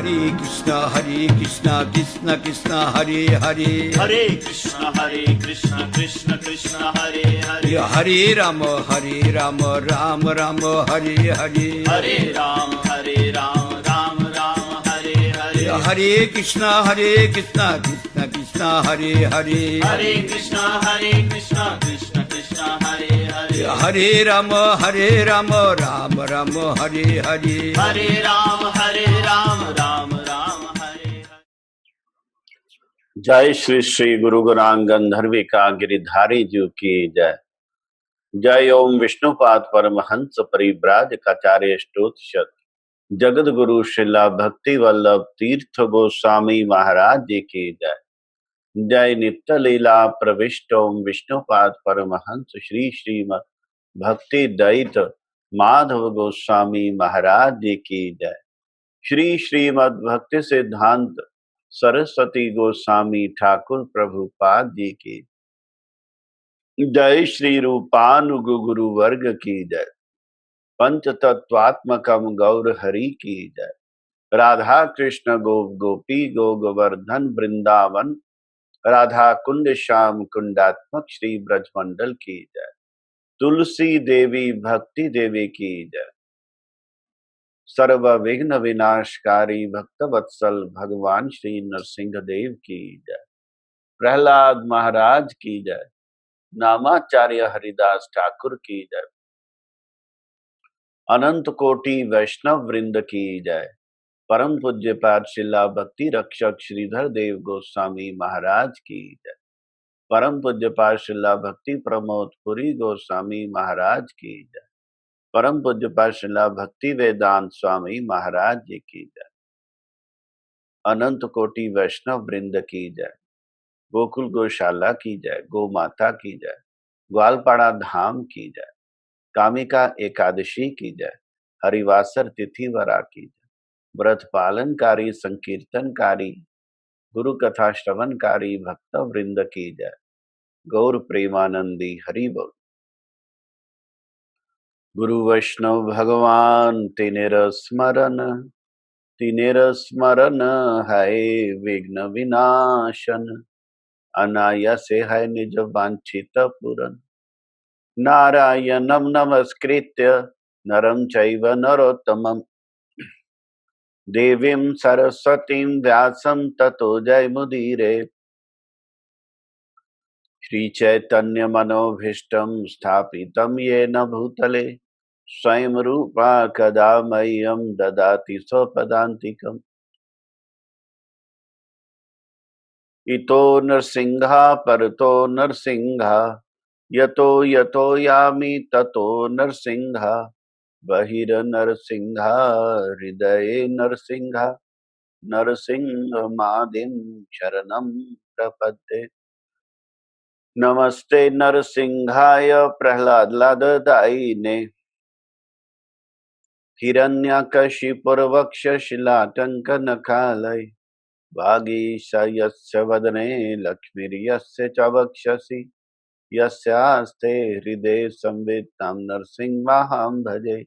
कृष्ण कृष्ण कृष्ण हरे हरे, हरे कृष्ण कृष्ण कृष्ण हरे हरे, हरे राम राम राम हरे हरे, हरे राम राम राम हरे हरे, हरे कृष्ण कृष्ण कृष्ण हरे हरे, हरे कृष्ण कृष्ण कृष्ण हरे हरे, हरे राम राम राम हरे हरे, हरे राम राम हरे हरे। जय श्री श्री गुरु गौरांग गंधर्विका गिरिधारी जी की जय। जय ओम विष्णुपाद परमहंस परिव्राज काचार्य स्तोत्र जगत गुरु शिला भक्ति वल्लभ तीर्थ गोस्वामी महाराज जी की जय। जय नित्य लीला प्रविष्ट ओम विष्णुपाद परमहंस श्री श्रीमद भक्ति दैत माधव गोस्वामी महाराज जी की जय। श्री श्रीमद भक्ति सिद्धांत सरस्वती गोस्वामी ठाकुर प्रभुपाद जी की जय। श्री रूपानुग गुरु वर्ग की जय। पंच तत्वात्मकम गौर हरि की जय। राधा कृष्ण गोपी गोवर्धन वृंदावन राधा कुंड श्याम कुंडात्मक श्री ब्रजमंडल की जय। तुलसी देवी भक्ति देवी की जय। सर्व विघ्न विनाशकारी भक्त वत्सल भगवान श्री नरसिंह देव की जय। प्रहलाद महाराज की जय। नामाचार्य हरिदास ठाकुर की जय। अनंत कोटि वैष्णव वृंद की जय। परम पूज्य पाठशिला भक्ति रक्षक श्रीधर देव गोस्वामी महाराज की जय। परम पूज्य पाठशिला भक्ति प्रमोद पुरी गोस्वामी महाराज की जय। परम पूज्य पाठशिला भक्ति वेदांत स्वामी महाराज जी की जय। अनंत कोटि वैष्णव वृंद की जय। गोकुल गौशाला की जय। गौ माता की जय। ग्वालपाड़ा धाम की जय। कामिका एकादशी की जय। हरिवासर तिथि वरा की जय। व्रत पालनकारी संकीर्तनकारी गुरु कथा श्रवणकारी भक्त वृंद की जय। गौर प्रेमानंदी हरि बोल। गुरु वैष्णव भगवान तिनेर स्मरण है विघ्न विनाशन। अनायासे है निज वांछित पूरन। नारायणं नमस्कृत्य नरं चैव नरोत्तमं देवीं सरस्वतीं व्यासं ततो जयमुदीरे। श्री चैतन्य मनोभीष्टं स्थापितं येन भूतले स्वयं रूपा कदा मह्यं ददाति स्वपदान्तिकम्। इतो नरसिंहा परतो नरसिंहा यतो यतो यामि ततो नरसिंहा बहिर्नरसिंहा हृदये नरसिंहा नरसिंहमादिं शरणं प्रपद्ये। नमस्ते नरसिंहाय प्रह्लादलाददायिने हिरण्यकशिपुरवक्षशिलाटङ्कनकालये वागीशयस्य वदने लक्ष्मीर्यस्य च वक्षसि यस्यास्ते हृदये संवित् तं नरसिंहमहं भजे।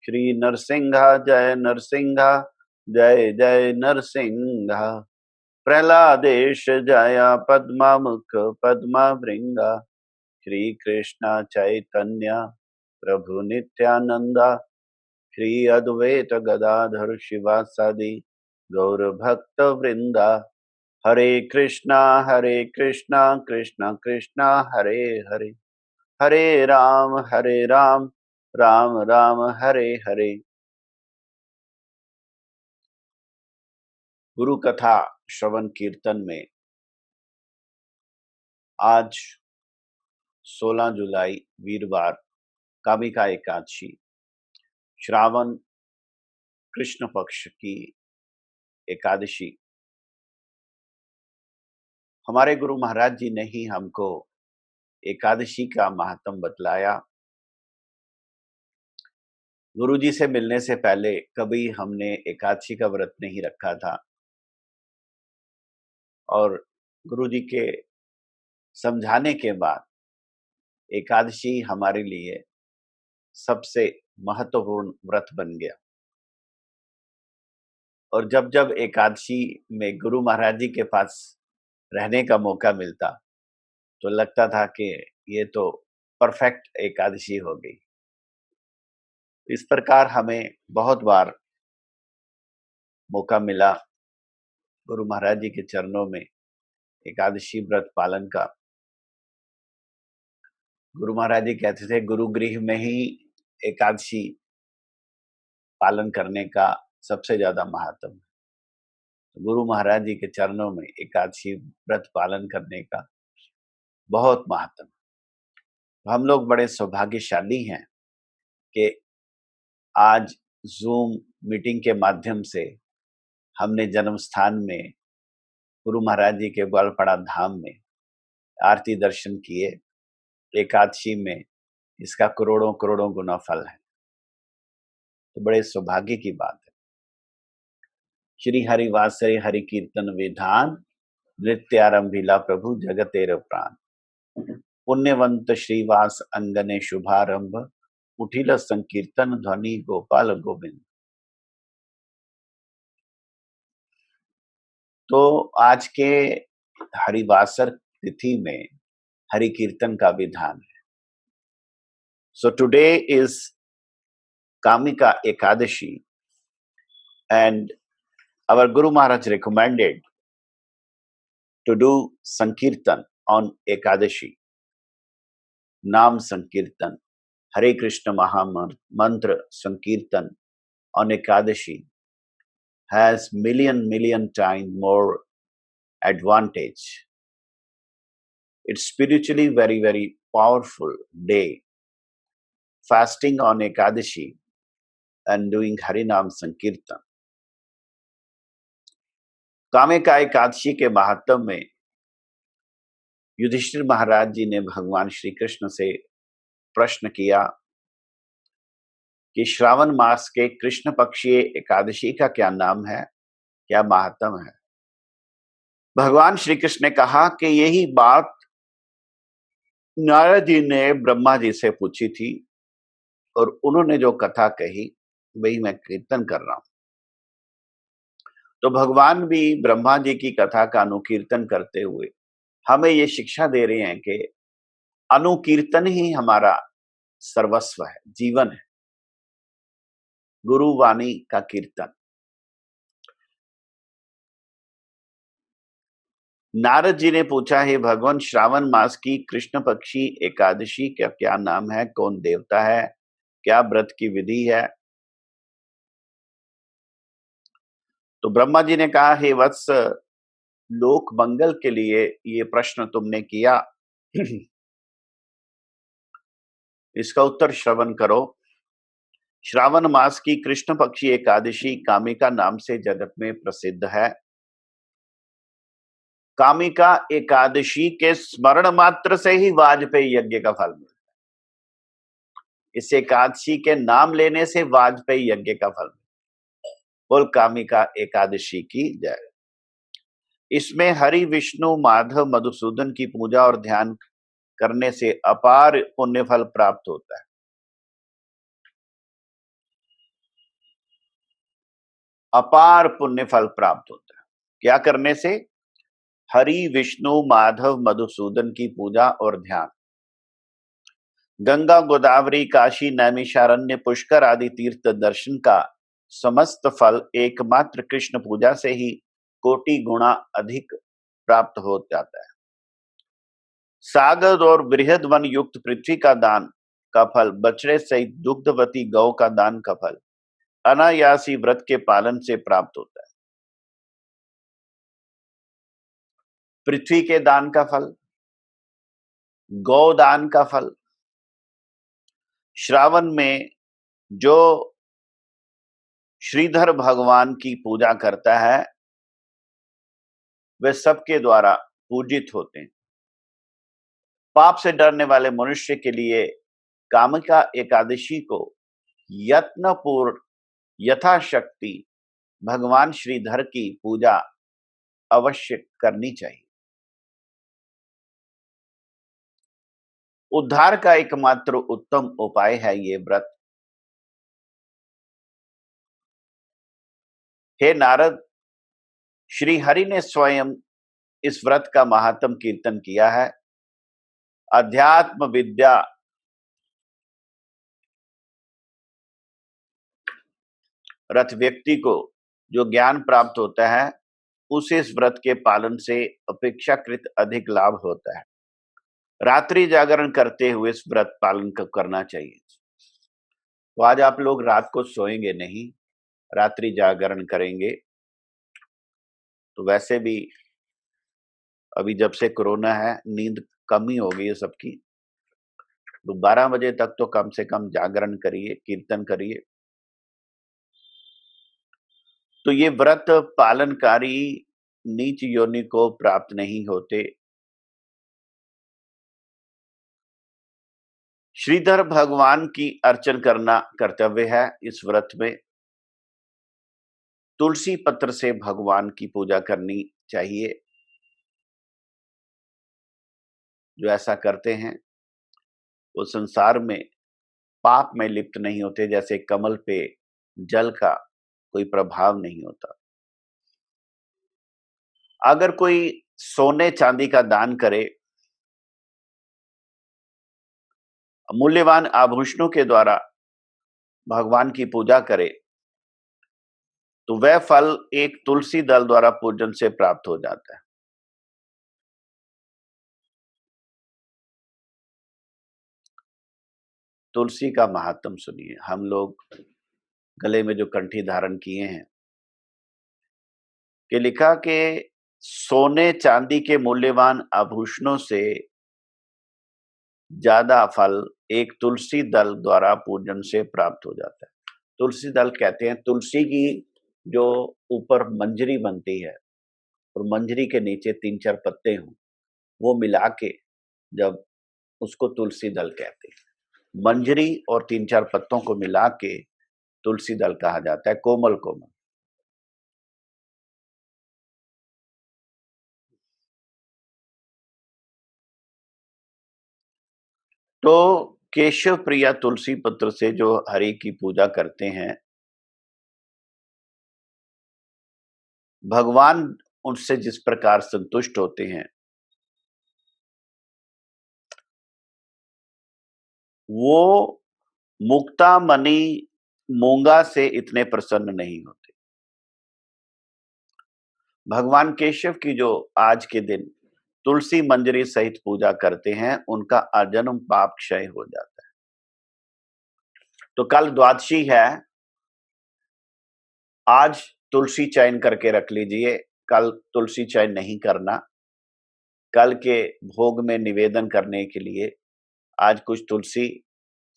श्री नरसिंहा जय नरसिंहा जय जय नरसिंहा। प्रहलादेश जया पद्मामुख पद्मभृंगा। श्री कृष्ण चैतन्य प्रभु नित्यानंदा। श्री अद्वैत गदाधर शिवासादि गौर भक्त वृंदा। हरे कृष्णा कृष्णा कृष्णा हरे हरे, हरे राम राम राम हरे हरे। गुरु कथा श्रवण कीर्तन में आज 16 जुलाई वीरवार कामिका एकादशी श्रावण कृष्ण पक्ष की एकादशी। हमारे गुरु महाराज जी ने ही हमको एकादशी का महात्म बतलाया। गुरु जी से मिलने से पहले कभी हमने एकादशी का व्रत नहीं रखा था और गुरु जी के समझाने के बाद एकादशी हमारे लिए सबसे महत्वपूर्ण व्रत बन गया। और जब जब एकादशी में गुरु महाराज जी के पास रहने का मौका मिलता तो लगता था कि ये तो परफेक्ट एकादशी हो गई। इस प्रकार हमें बहुत बार मौका मिला गुरु महाराज जी के चरणों में एकादशी व्रत पालन का। गुरु महाराज जी कहते थे गुरु गृह में ही एकादशी पालन करने का सबसे ज्यादा महत्व है। तो गुरु महाराज जी के चरणों में एकादशी व्रत पालन करने का बहुत महत्व है। तो हम लोग बड़े सौभाग्यशाली हैं कि आज जूम मीटिंग के माध्यम से हमने जन्म स्थान में गुरु महाराज जी के ग्वालपाड़ा धाम में आरती दर्शन किए। एकादशी में इसका करोड़ों करोड़ों गुना फल है, तो बड़े सौभाग्य की बात है। श्री हरिवासरे हरि कीर्तन विधान, नृत्य आरंभिला प्रभु जगतेर प्राण। पुण्यवंत श्रीवास अंगने शुभारंभ, उठिल संकीर्तन ध्वनि गोपाल गोविंद। तो आज के हरिवासर तिथि में हरि कीर्तन का विधान है। So today is Kamika Ekadashi and our Guru Maharaj recommended to do Sankirtan on Ekadashi. Naam Sankirtan, Hare Krishna Mahamantra Sankirtan on Ekadashi has million times more advantage. It's spiritually very powerful day. Fasting on Ekadashi and doing Harinam Sankirtan. Kamika Ekadashi के महात्म में युधिष्ठिर महाराज जी ने भगवान श्री कृष्ण से प्रश्न किया कि श्रावण मास के कृष्ण पक्षीय एकादशी का क्या नाम है, क्या महात्म है। भगवान श्री कृष्ण ने कहा कि यही बात नारद जी ने ब्रह्मा जी से पूछी थी और उन्होंने जो कथा कही वही मैं कीर्तन कर रहा हूं। तो भगवान भी ब्रह्मा जी की कथा का अनुकीर्तन करते हुए हमें ये शिक्षा दे रहे हैं कि अनुकीर्तन ही हमारा सर्वस्व है, जीवन है, गुरु वाणी का कीर्तन। नारद जी ने पूछा, हे भगवान, श्रावण मास की कृष्ण पक्षी एकादशी का क्या नाम है, कौन देवता है, क्या व्रत की विधि है। तो ब्रह्मा जी ने कहा, हे वत्स, लोक मंगल के लिए ये प्रश्न तुमने किया, इसका उत्तर श्रवण करो। श्रावण मास की कृष्ण पक्षी एकादशी कामिका नाम से जगत में प्रसिद्ध है। कामिका एकादशी के स्मरण मात्र से ही वाजपेयी यज्ञ का फल मिलता है। इस एकादशी के नाम लेने से वाजपेयी यज्ञ का फल मिलता है। बोल कामिका एकादशी की जय। इसमें हरि विष्णु माधव मधुसूदन की पूजा और ध्यान करने से अपार पुण्य फल प्राप्त होता है। अपार पुण्य फल प्राप्त होता है। क्या करने से? हरि विष्णु माधव मधुसूदन की पूजा और ध्यान। गंगा गोदावरी काशी नैमिषारण्य पुष्कर आदि तीर्थ दर्शन का समस्त फल एकमात्र कृष्ण पूजा से ही कोटि गुणा अधिक प्राप्त हो जाता है। सागर और बृहद वन युक्त पृथ्वी का दान का फल, बछड़े सहित दुग्धवती गौ का दान का फल अनायासी व्रत के पालन से प्राप्त होता है। पृथ्वी के दान का फल, गौदान का फल। श्रावण में जो श्रीधर भगवान की पूजा करता है वे सबके द्वारा पूजित होते हैं। पाप से डरने वाले मनुष्य के लिए कामिका एकादशी को यत्नपूर्ण यथाशक्ति भगवान श्रीधर की पूजा अवश्य करनी चाहिए। उद्धार का एकमात्र उत्तम उपाय है ये व्रत। हे नारद, श्री हरि ने स्वयं इस व्रत का महात्म कीर्तन किया है। अध्यात्म विद्या रथ व्यक्ति को जो ज्ञान प्राप्त होता है, उसे इस व्रत के पालन से अपेक्षाकृत अधिक लाभ होता है। रात्रि जागरण करते हुए इस व्रत पालन करना चाहिए। तो आज आप लोग रात को सोएंगे नहीं, रात्रि जागरण करेंगे। तो वैसे भी अभी जब से कोरोना है, नींद कम ही हो गई है सबकी। तो 12 बजे तक तो कम से कम जागरण करिए, कीर्तन करिए। तो ये व्रत पालनकारी नीच योनि को प्राप्त नहीं होते। श्रीधर भगवान की अर्चन करना कर्तव्य है। इस व्रत में तुलसी पत्र से भगवान की पूजा करनी चाहिए। जो ऐसा करते हैं वो संसार में पाप में लिप्त नहीं होते, जैसे कमल पे जल का कोई प्रभाव नहीं होता। अगर कोई सोने चांदी का दान करे, मूल्यवान आभूषणों के द्वारा भगवान की पूजा करे, तो वह फल एक तुलसी दल द्वारा पूजन से प्राप्त हो जाता है। तुलसी का महात्म सुनिए। हम लोग गले में जो कंठी धारण किए हैं, कि लिखा कि सोने चांदी के मूल्यवान आभूषणों से ज्यादा फल एक तुलसी दल द्वारा पूजन से प्राप्त हो जाता है। तुलसी दल कहते हैं तुलसी की जो ऊपर मंजरी बनती है और मंजरी के नीचे 3-4 पत्ते हों, वो मिला के जब उसको तुलसी दल कहते हैं। मंजरी और 3-4 पत्तों को मिला के तुलसी दल कहा जाता है, कोमल कोमल। तो केशव प्रिया तुलसी पत्र से जो हरि की पूजा करते हैं, भगवान उनसे जिस प्रकार संतुष्ट होते हैं, वो मुक्ता मणि मूंगा से इतने प्रसन्न नहीं होते। भगवान केशव की जो आज के दिन तुलसी मंजरी सहित पूजा करते हैं, उनका अजन्म पाप क्षय हो जाता है। तो कल द्वादशी है, आज तुलसी चयन करके रख लीजिए। कल तुलसी चयन नहीं करना। कल के भोग में निवेदन करने के लिए आज कुछ तुलसी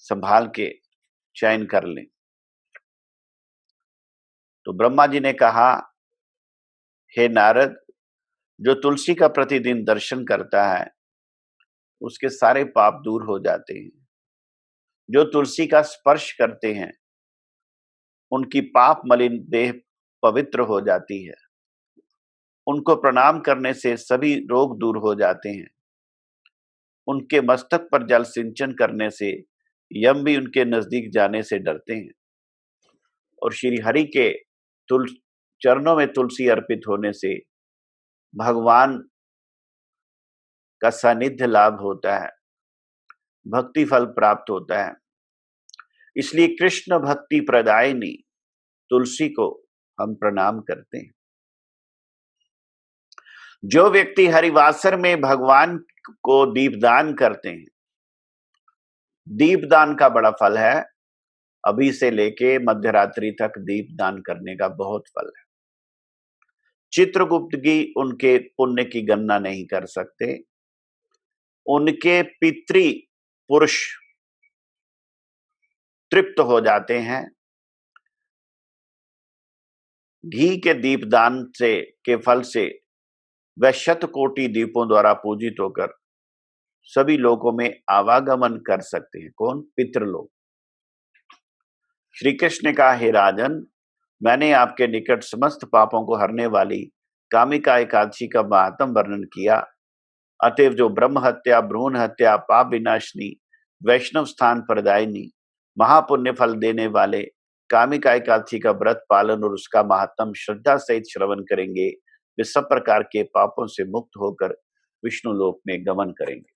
संभाल के चयन कर लें। तो ब्रह्मा जी ने कहा, हे नारद, जो तुलसी का प्रतिदिन दर्शन करता है, उसके सारे पाप दूर हो जाते हैं। जो तुलसी का स्पर्श करते हैं, उनकी पाप मलिन देह पवित्र हो जाती है। उनको प्रणाम करने से सभी रोग दूर हो जाते हैं। उनके मस्तक पर जल सिंचन करने से यम भी उनके नजदीक जाने से डरते हैं। और श्री हरि के चरणों में तुलसी अर्पित होने से भगवान का सानिध्य लाभ होता है, भक्ति फल प्राप्त होता है। इसलिए कृष्ण भक्ति प्रदायिनी तुलसी को हम प्रणाम करते हैं। जो व्यक्ति हरिवासर में भगवान को दीपदान करते हैं, दीपदान का बड़ा फल है। अभी से लेके मध्यरात्रि तक दीपदान करने का बहुत फल है। चित्रगुप्त जी उनके पुण्य की गणना नहीं कर सकते। उनके पितृ पुरुष तृप्त हो जाते हैं। घी के दीपदान से के फल से वह 100 कोटि दीपों द्वारा पूजित होकर सभी लोगों में आवागमन कर सकते हैं। कौन? पितृलोक। श्री कृष्ण ने कहा, हे राजन, मैंने आपके निकट समस्त पापों को हरने वाली कामिका एकादशी का महात्म वर्णन किया। अतएव जो ब्रह्म हत्या, भ्रूण हत्या, पाप विनाशनी, वैष्णव स्थान प्रदायिनी, महापुण्य फल देने वाले कामिका एकादशी का व्रत पालन और उसका महात्म श्रद्धा सहित श्रवण करेंगे, वे सब प्रकार के पापों से मुक्त होकर विष्णु लोक में गमन करेंगे.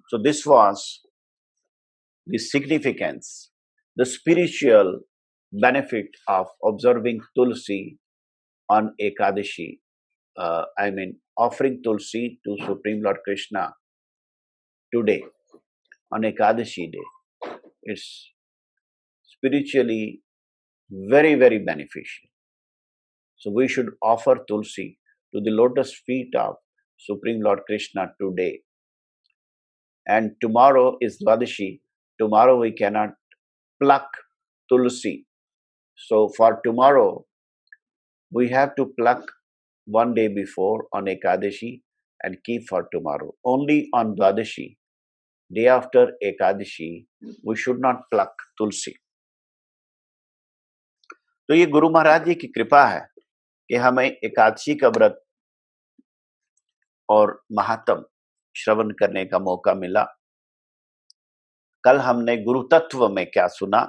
So this was the significance, the spiritual benefit of observing Tulsi on Ekadashi. Offering Tulsi to Supreme Lord Krishna today on Ekadashi day. It's spiritually very, very beneficial. So we should offer Tulsi to the lotus feet of Supreme Lord Krishna today. And tomorrow is Dwadashi. Tomorrow we cannot pluck Tulsi. So for tomorrow, we have to pluck one day before on Ekadashi and keep for tomorrow. Only on Dwadashi, day after Ekadashi, we should not pluck Tulsi. तो ये गुरु महाराज जी की कृपा है कि हमें एकादशी का व्रत और महात्म श्रवण करने का मौका मिला. कल हमने गुरु तत्व में क्या सुना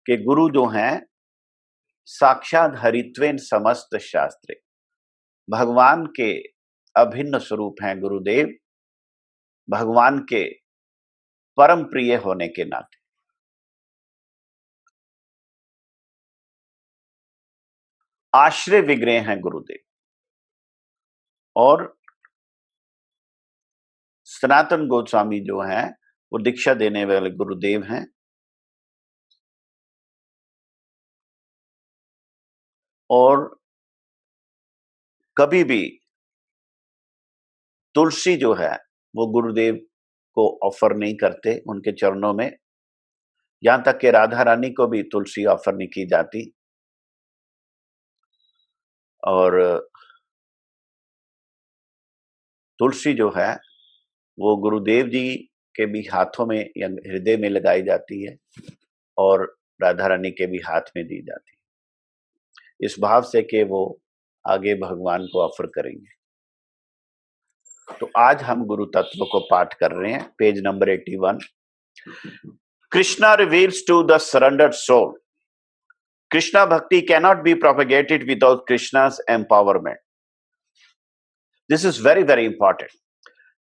कि गुरु जो हैं साक्षात हरित्वेन समस्त शास्त्रे, भगवान के अभिन्न स्वरूप हैं गुरुदेव, भगवान के परम प्रिय होने के नाते. आश्रय विग्रह हैं गुरुदेव और सनातन गोस्वामी जो हैं वो दीक्षा देने वाले गुरुदेव हैं. और कभी भी तुलसी जो है वो गुरुदेव को ऑफर नहीं करते उनके चरणों में. यहां तक कि राधा रानी को भी तुलसी ऑफर नहीं की जाती. और तुलसी जो है वो गुरुदेव जी के भी हाथों में या हृदय में लगाई जाती है और राधा रानी के भी हाथ में दी जाती है, इस भाव से कि वो आगे भगवान को ऑफर करेंगे. तो आज हम गुरु तत्व को पाठ कर रहे हैं. Page number 81. Krishna reveals to the surrendered soul. Krishna bhakti cannot be propagated without Krishna's empowerment. This is very very important.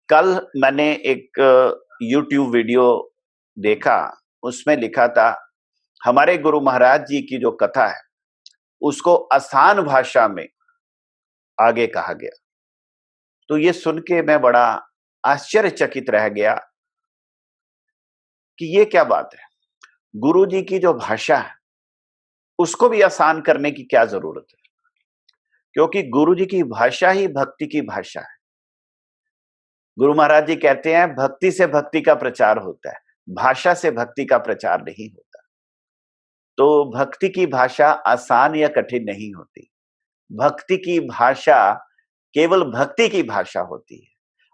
कल मैंने एक YouTube वीडियो देखा, उसमें लिखा था हमारे गुरु महाराज जी की जो कथा है उसको आसान भाषा में आगे कहा गया. तो ये सुन के मैं बड़ा आश्चर्यचकित रह गया कि ये क्या बात है. गुरु जी की जो भाषा है उसको भी आसान करने की क्या जरूरत है, क्योंकि गुरु जी की भाषा ही भक्ति की भाषा है. गुरु महाराज जी कहते हैं भक्ति से भक्ति का प्रचार होता है, भाषा से भक्ति का प्रचार नहीं होता. तो भक्ति की भाषा आसान या कठिन नहीं होती. भक्ति की भाषा केवल भक्ति की भाषा होती है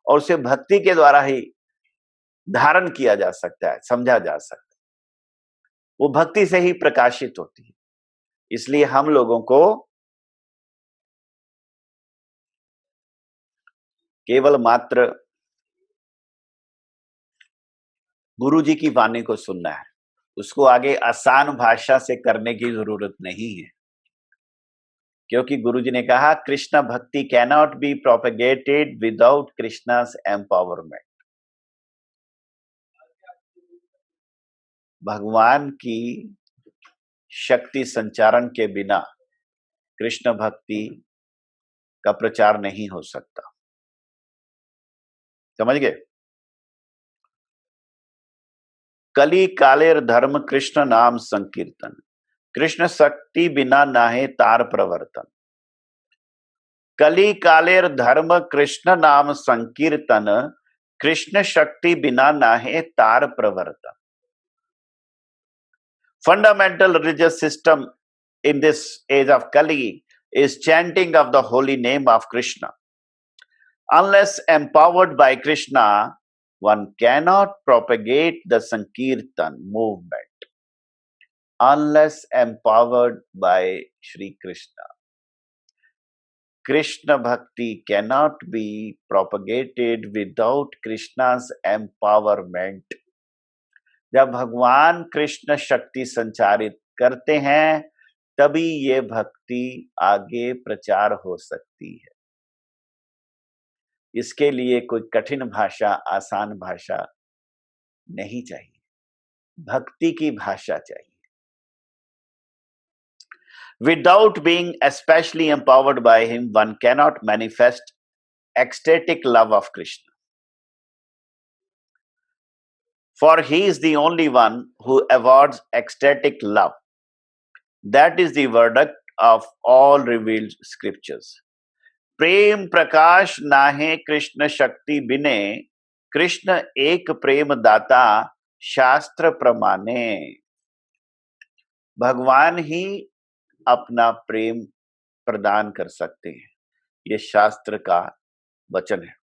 और उसे भक्ति के द्वारा ही धारण किया जा सकता है, समझा जा सकता है. वो भक्ति से ही प्रकाशित होती है. इसलिए हम लोगों को केवल मात्र गुरु जी की वाणी को सुनना है, उसको आगे आसान भाषा से करने की जरूरत नहीं है. क्योंकि गुरु जी ने कहा कृष्ण भक्ति cannot be propagated without Krishna's empowerment. भगवान की शक्ति संचारण के बिना कृष्ण भक्ति का प्रचार नहीं हो सकता. समझ गए. कली कालेर धर्म कृष्ण नाम संकीर्तन. कृष्ण शक्ति बिना नाहे तार प्रवर्तन. कली कालेर धर्म कृष्ण नाम संकीर्तन. कृष्ण शक्ति बिना नाहे तार प्रवर्तन. Fundamental religious system in this age of Kali is chanting of the holy name of Krishna. Unless empowered by Krishna, one cannot propagate the Sankirtan movement. Unless empowered by Shri Krishna. Krishna Bhakti cannot be propagated without Krishna's empowerment. जब भगवान कृष्ण शक्ति संचारित करते हैं तभी ये भक्ति आगे प्रचार हो सकती है। इसके लिए कोई कठिन भाषा, आसान भाषा नहीं चाहिए, भक्ति की भाषा चाहिए। Without being especially empowered by him, one cannot manifest ecstatic love of Krishna. For he is the only one who awards ecstatic love. That is the verdict of all revealed scriptures. Prem Prakash नाहे कृष्ण शक्ति बिने, कृष्ण एक प्रेम दाता शास्त्र प्रमाणे। भगवान ही अपना प्रेम प्रदान कर सकते हैं, ये शास्त्र का वचन है।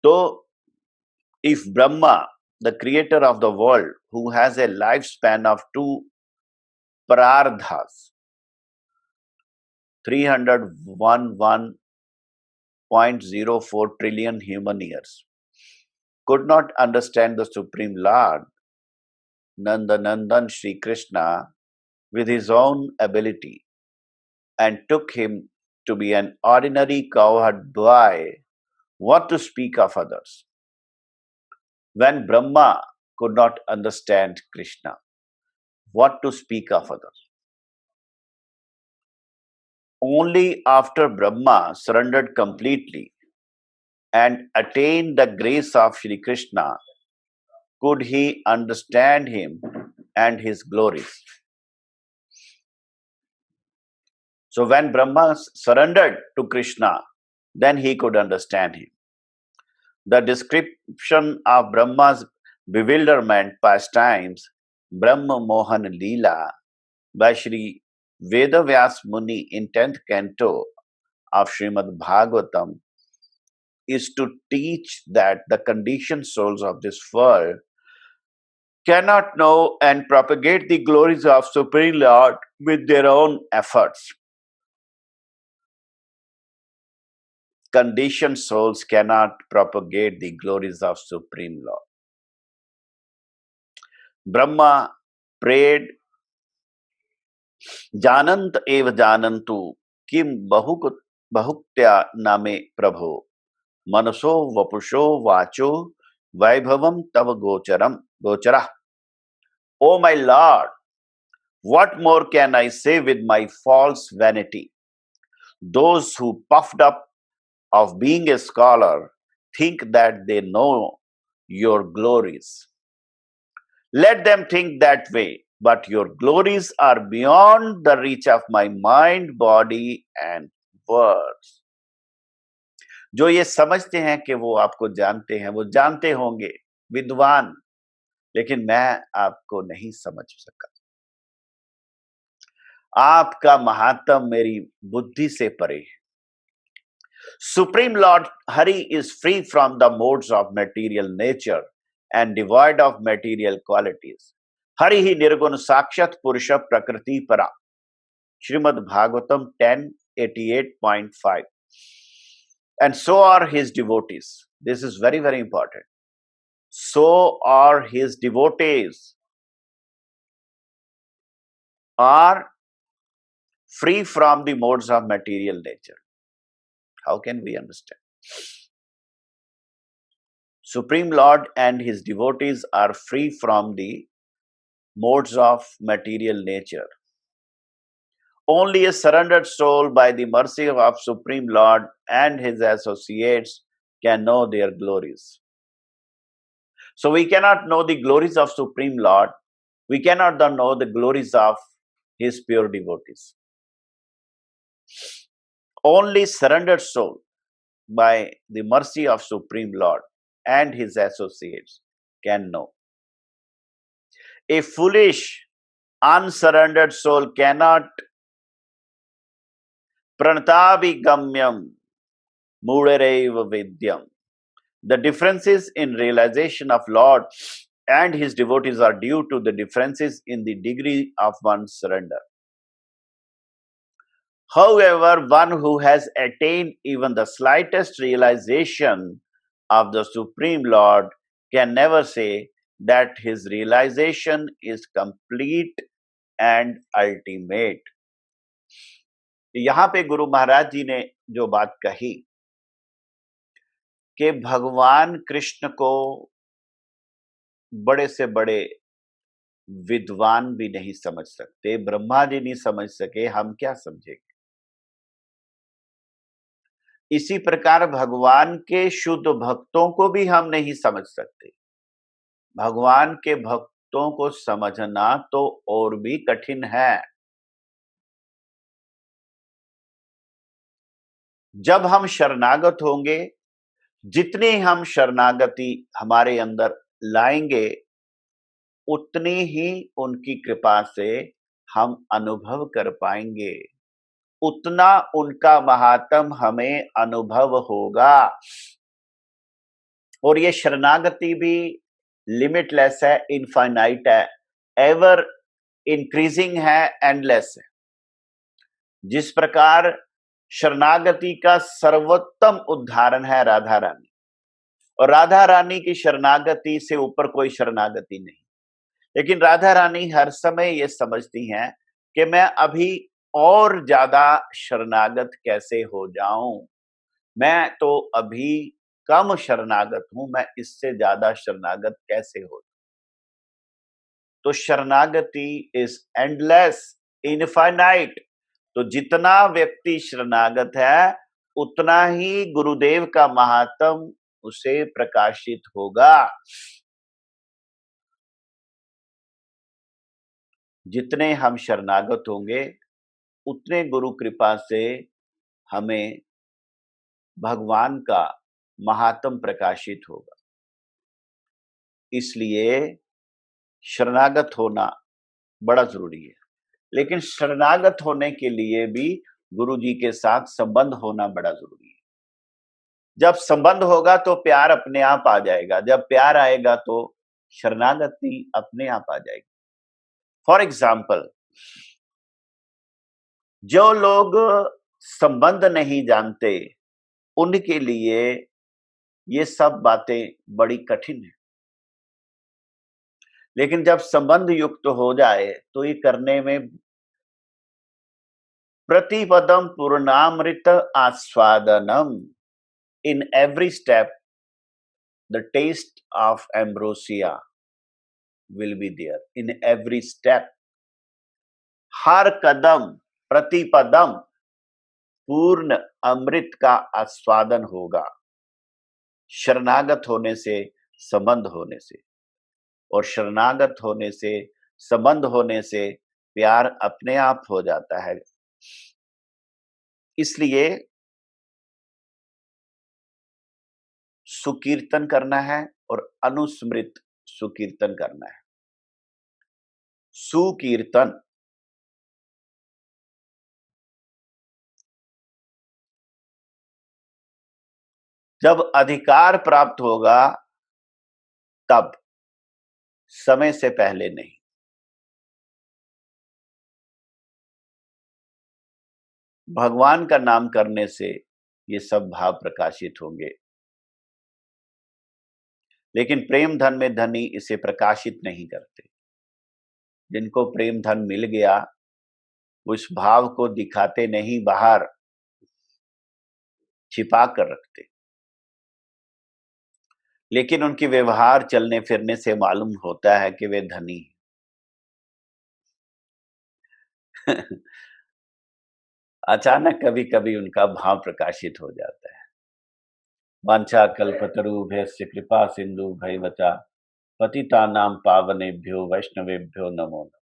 तो if Brahma, the creator of the world, who has a lifespan of 2 prardhas, 311.04 trillion human years, could not understand the Supreme Lord, Nandanandan Sri Krishna, with his own ability, and took him to be an ordinary cowherd boy, what to speak of others? When Brahma could not understand Krishna, what to speak of others? Only after Brahma surrendered completely and attained the grace of Shri Krishna could he understand him and his glories. So when Brahma surrendered to Krishna, then he could understand him. The description of Brahma's bewilderment pastimes, Brahma Mohan Leela, by Shri Vedavyas Muni in 10th canto of Srimad Bhagavatam, is to teach that the conditioned souls of this world cannot know and propagate the glories of Supreme Lord with their own efforts. Conditioned souls cannot propagate the glories of Supreme Lord. Brahma prayed, Janant eva janantu kim bahuktya name prabho मनसो वपुषो वाचो वैभवम तव गोचरा. O my Lord, what more can I say with my false vanity? Those who puffed up of being a scholar think that they know your glories. Let them think that way, but your glories are beyond the reach of my mind, body and words. जो ये समझते हैं कि वो आपको जानते हैं, वो जानते होंगे, विद्वान, लेकिन मैं आपको नहीं समझ सका। आपका महात्म मेरी बुद्धि से परे है। Supreme Lord Hari is free from the modes of material nature and devoid of material qualities. Hari hi nirgun sakshat purusha prakriti para. Srimad Bhagavatam 10:88.5. And so are his devotees. This is very, very important. So are his devotees are free from the modes of material nature. How can we understand? Supreme Lord and his devotees are free from the modes of material nature. Only a surrendered soul by the mercy of Supreme Lord and his associates can know their glories. So we cannot know the glories of Supreme Lord. We cannot know the glories of his pure devotees. Only surrendered soul by the mercy of Supreme Lord and his associates can know. A foolish, unsurrendered soul cannot pranatabigamyam murareva vidyam. The differences in realization of Lord and his devotees are due to the differences in the degree of one's surrender. However, one who has attained even the slightest realization of the Supreme Lord can never say that his realization is complete and ultimate. यहां पे गुरु महाराज जी ने जो बात कही कि भगवान कृष्ण को बड़े से बड़े विद्वान भी नहीं समझ सकते, ब्रह्मा जी नहीं समझ सके, हम क्या समझेंगे। इसी प्रकार भगवान के शुद्ध भक्तों को भी हम नहीं समझ सकते। भगवान के भक्तों को समझना तो और भी कठिन है। जब हम शरणागत होंगे, जितनी हम शरणागति हमारे अंदर लाएंगे, उतनी ही उनकी कृपा से हम अनुभव कर पाएंगे, उतना उनका महात्म हमें अनुभव होगा। और ये शरणागति भी लिमिटलेस है, इनफाइनाइट है, एवर इंक्रीजिंग है, एंडलेस है। जिस प्रकार शरणागति का सर्वोत्तम उदाहरण है राधा रानी, और राधा रानी की शरणागति से ऊपर कोई शरणागति नहीं। लेकिन राधा रानी हर समय ये समझती हैं कि मैं अभी और ज्यादा शरणागत कैसे हो जाऊं, मैं तो अभी कम शरणागत हूं, मैं इससे ज्यादा शरणागत कैसे हो। तो शरणागति इज एंडलेस, इनफाइनाइट। तो जितना व्यक्ति शरणागत है, उतना ही गुरुदेव का महात्म उसे प्रकाशित होगा। जितने हम शरणागत होंगे, उतने गुरु कृपा से हमें भगवान का महात्म प्रकाशित होगा। इसलिए शरणागत होना बड़ा जरूरी है। लेकिन शरणागत होने के लिए भी गुरु जी के साथ संबंध होना बड़ा जरूरी है। जब संबंध होगा तो प्यार अपने आप आ जाएगा, जब प्यार आएगा तो शरणागति अपने आप आ जाएगी। फॉर एग्जाम्पल, जो लोग संबंध नहीं जानते, उनके लिए ये सब बातें बड़ी कठिन है। लेकिन जब संबंध युक्त हो जाए तो ये करने में प्रतिपदम पूर्णामृत आस्वादनम, in every step the taste of ambrosia will be there, in every step. हर कदम, प्रतिपदम पूर्ण अमृत का आस्वादन होगा, शरणागत होने से, संबंध होने से। और शरणागत होने से, संबंध होने से प्यार अपने आप हो जाता है। इसलिए सुकीर्तन करना है और अनुस्मृत सुकीर्तन करना है। सुकीर्तन, जब अधिकार प्राप्त होगा तब, समय से पहले नहीं। भगवान का नाम करने से ये सब भाव प्रकाशित होंगे। लेकिन प्रेम धन में धनी इसे प्रकाशित नहीं करते। जिनको प्रेम धन मिल गया, उस भाव को दिखाते नहीं, बाहर छिपा कर रखते। लेकिन उनकी व्यवहार, चलने फिरने से मालूम होता है कि वे धनी हैं। अचानक कभी कभी उनका भाव प्रकाशित हो जाता है। वांछा कल्पतरुभ्यश्च कृपा सिंधु भैवचा पतितानां पावनेभ्यो वैष्णवेभ्यो नमो नमः।